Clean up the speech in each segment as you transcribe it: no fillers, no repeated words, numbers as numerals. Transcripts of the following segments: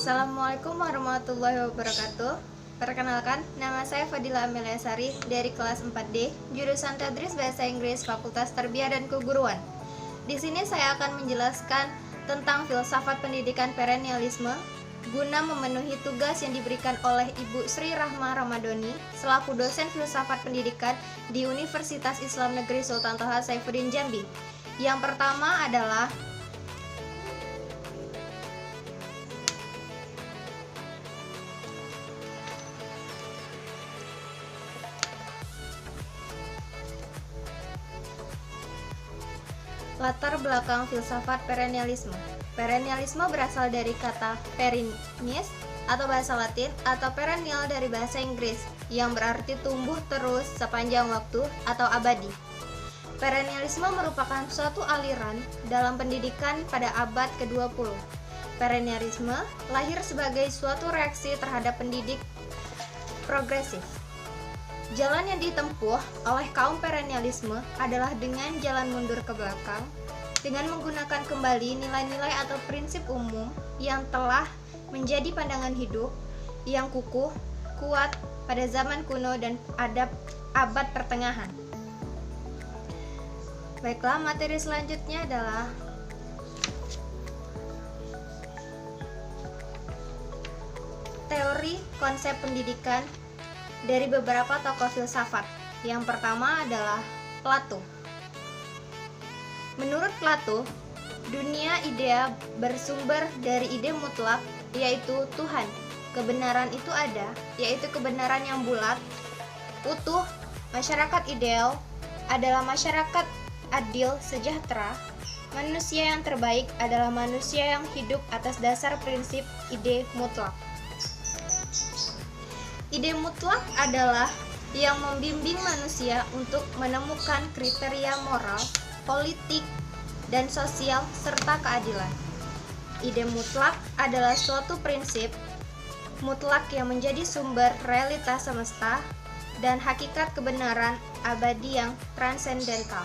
Assalamualaikum warahmatullahi wabarakatuh. Perkenalkan, nama saya Fadila Amelia Sari dari kelas 4D, jurusan Tadris Bahasa Inggris, Fakultas Tarbiyah dan Keguruan. Di sini saya akan menjelaskan tentang filsafat pendidikan perennialisme guna memenuhi tugas yang diberikan oleh Ibu Sri Rahma Ramadhani selaku dosen filsafat pendidikan di Universitas Islam Negeri Sultan Toha Saifuddin Jambi. Yang pertama adalah latar belakang filsafat perennialisme. Perennialisme berasal dari kata perennis atau bahasa Latin atau perennial dari bahasa Inggris yang berarti tumbuh terus sepanjang waktu atau abadi. Perennialisme merupakan suatu aliran dalam pendidikan pada abad ke-20. Perennialisme lahir sebagai suatu reaksi terhadap pendidik progresif. Jalan yang ditempuh oleh kaum perennialisme adalah dengan jalan mundur ke belakang, dengan menggunakan kembali nilai-nilai atau prinsip umum yang telah menjadi pandangan hidup yang kukuh, kuat pada zaman kuno dan abad pertengahan. Baiklah, materi selanjutnya adalah teori konsep pendidikan dari beberapa tokoh filsafat. Yang pertama adalah Plato. Menurut Plato, dunia idea bersumber dari ide mutlak, yaitu Tuhan. Kebenaran itu ada, yaitu kebenaran yang bulat, utuh. Masyarakat ideal adalah masyarakat adil, sejahtera. Manusia yang terbaik adalah manusia yang hidup atas dasar prinsip ide mutlak. Ide mutlak adalah yang membimbing manusia untuk menemukan kriteria moral, politik, dan sosial serta keadilan. Ide mutlak adalah suatu prinsip mutlak yang menjadi sumber realitas semesta dan hakikat kebenaran abadi yang transendental.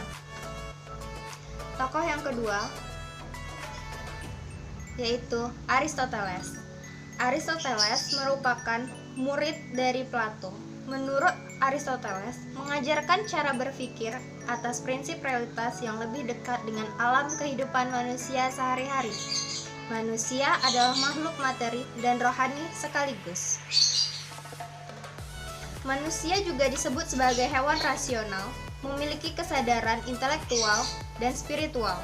Tokoh yang kedua yaitu Aristoteles. Aristoteles merupakan murid dari Plato. Menurut Aristoteles, mengajarkan cara berpikir atas prinsip realitas yang lebih dekat dengan alam kehidupan manusia sehari-hari. Manusia adalah makhluk materi dan rohani sekaligus. Manusia juga disebut sebagai hewan rasional, memiliki kesadaran intelektual dan spiritual.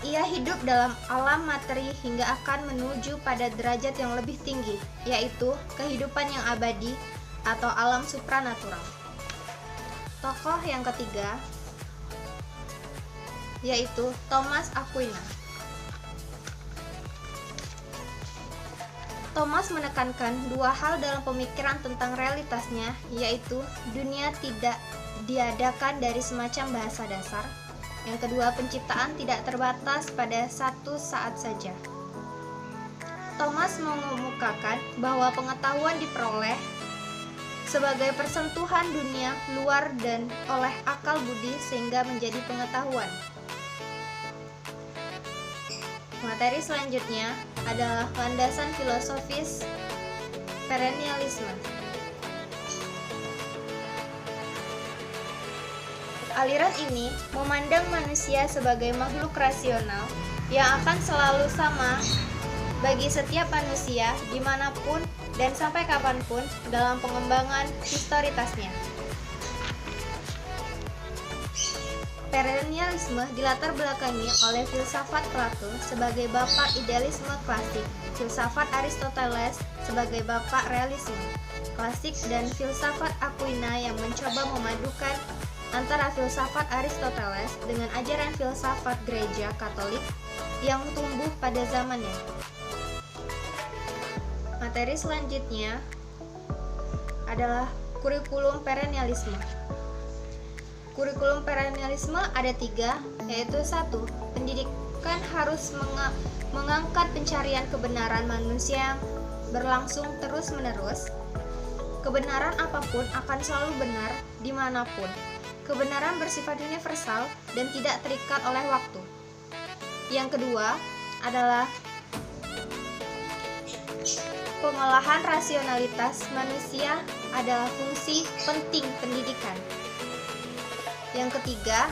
Ia hidup dalam alam materi hingga akan menuju pada derajat yang lebih tinggi, yaitu kehidupan yang abadi atau alam supranatural. Tokoh yang ketiga yaitu Thomas Aquinas. Thomas menekankan dua hal dalam pemikiran tentang realitasnya, yaitu dunia tidak diadakan dari semacam bahasa dasar. Yang kedua, penciptaan tidak terbatas pada satu saat saja. Thomas mengemukakan bahwa pengetahuan diperoleh sebagai persentuhan dunia luar dan oleh akal budi sehingga menjadi pengetahuan. Materi selanjutnya adalah landasan filosofis perennialisme. Aliran ini memandang manusia sebagai makhluk rasional yang akan selalu sama bagi setiap manusia dimanapun dan sampai kapanpun dalam pengembangan historitasnya. Perennialisme dilatar belakangi oleh filsafat Plato sebagai bapak idealisme klasik, filsafat Aristoteles sebagai bapak realisme klasik, dan filsafat Aquinas yang mencoba memadukan antara filsafat Aristoteles dengan ajaran filsafat gereja Katolik yang tumbuh pada zamannya. Materi selanjutnya adalah kurikulum perennialisme. Kurikulum perennialisme ada 3, yaitu 1. Pendidikan harus mengangkat pencarian kebenaran manusia yang berlangsung terus-menerus. Kebenaran apapun akan selalu benar dimanapun. Kebenaran bersifat universal dan tidak terikat oleh waktu. Yang kedua adalah Pengolahan rasionalitas manusia adalah fungsi penting pendidikan. Yang ketiga,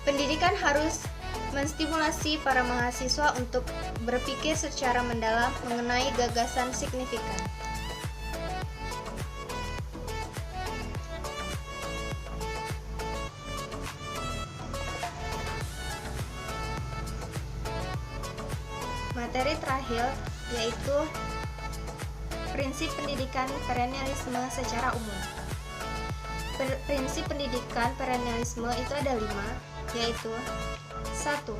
pendidikan harus menstimulasi para mahasiswa untuk berpikir secara mendalam mengenai gagasan signifikan. Materi terakhir yaitu prinsip pendidikan perennialisme secara umum. Prinsip pendidikan perennialisme itu ada 5, yaitu 1.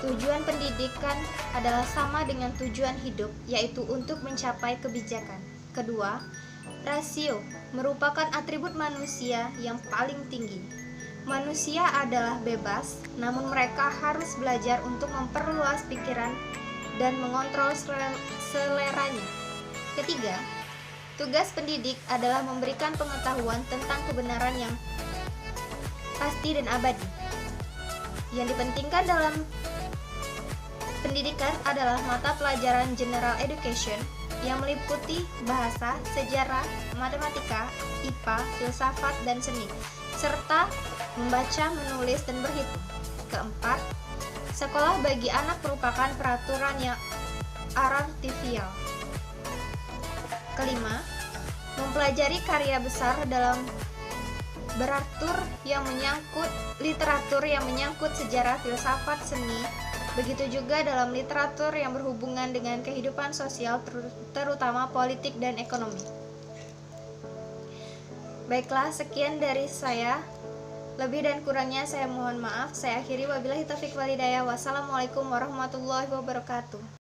Tujuan pendidikan adalah sama dengan tujuan hidup, yaitu untuk mencapai kebijakan. Kedua, rasio merupakan atribut manusia yang paling tinggi. Manusia adalah bebas, namun mereka harus belajar untuk memperluas pikiran dan mengontrol seleranya. Ketiga, tugas pendidik adalah memberikan pengetahuan tentang kebenaran yang pasti dan abadi. Yang dipentingkan dalam pendidikan adalah mata pelajaran General Education yang meliputi bahasa, sejarah, matematika, IPA, filsafat, dan seni, serta membaca, menulis, dan berhitung. Keempat, sekolah bagi anak merupakan peraturan yang artificial. Kelima, mempelajari karya besar dalam literatur yang menyangkut sejarah, filsafat, seni, begitu juga dalam literatur yang berhubungan dengan kehidupan sosial, terutama politik dan ekonomi. Baiklah, sekian dari saya. Lebih dan kurangnya saya mohon maaf. Saya akhiri, wabillahi taufiq wal hidayah. Wassalamualaikum warahmatullahi wabarakatuh.